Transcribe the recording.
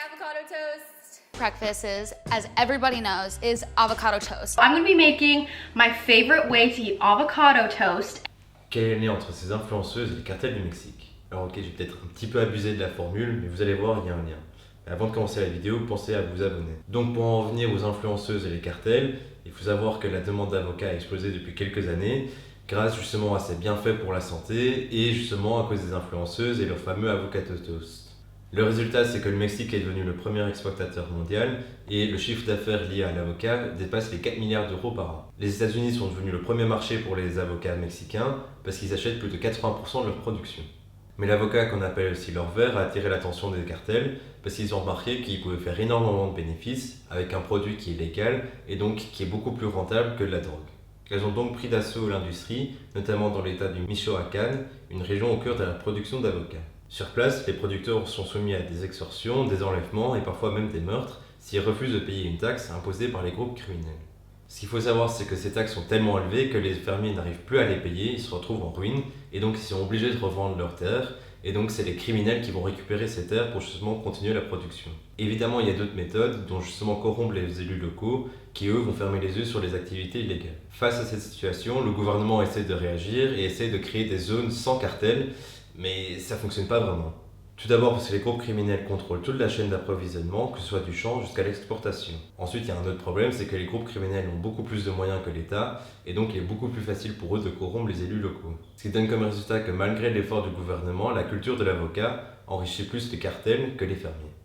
avocado toast. Breakfast is, as everybody knows, is avocado toast. I'm going to be making my favorite way to eat avocado toast. Quel est le lien entre ces influenceuses et les cartels du Mexique? Alors ok, j'ai peut-être un petit peu abusé de la formule, mais vous allez voir, il y a un lien. Mais avant de commencer la vidéo, pensez à vous abonner. Donc pour en revenir aux influenceuses et les cartels, il faut savoir que la demande d'avocats a explosé depuis quelques années, grâce justement à ces bienfaits pour la santé, et justement à cause des influenceuses et leur fameux avocado toast. Le résultat, c'est que le Mexique est devenu le premier exportateur mondial et le chiffre d'affaires lié à l'avocat dépasse les 4 milliards d'euros par an. Les États-Unis sont devenus le premier marché pour les avocats mexicains parce qu'ils achètent plus de 80% de leur production. Mais l'avocat, qu'on appelle aussi l'or vert, a attiré l'attention des cartels parce qu'ils ont remarqué qu'ils pouvaient faire énormément de bénéfices avec un produit qui est légal et donc qui est beaucoup plus rentable que de la drogue. Elles ont donc pris d'assaut l'industrie, notamment dans l'état du Michoacán, une région au cœur de la production d'avocats. Sur place, les producteurs sont soumis à des extorsions, des enlèvements et parfois même des meurtres s'ils refusent de payer une taxe imposée par les groupes criminels. Ce qu'il faut savoir, c'est que ces taxes sont tellement élevées que les fermiers n'arrivent plus à les payer, ils se retrouvent en ruine et donc ils sont obligés de revendre leurs terres et donc c'est les criminels qui vont récupérer ces terres pour justement continuer la production. Évidemment, il y a d'autres méthodes dont justement corrompre les élus locaux qui eux vont fermer les yeux sur les activités illégales. Face à cette situation, le gouvernement essaie de réagir et essaie de créer des zones sans cartel, mais ça fonctionne pas vraiment. Tout d'abord parce que les groupes criminels contrôlent toute la chaîne d'approvisionnement, que ce soit du champ jusqu'à l'exportation. Ensuite, il y a un autre problème, c'est que les groupes criminels ont beaucoup plus de moyens que l'État, et donc il est beaucoup plus facile pour eux de corrompre les élus locaux. Ce qui donne comme résultat que malgré l'effort du gouvernement, la culture de l'avocat enrichit plus les cartels que les fermiers.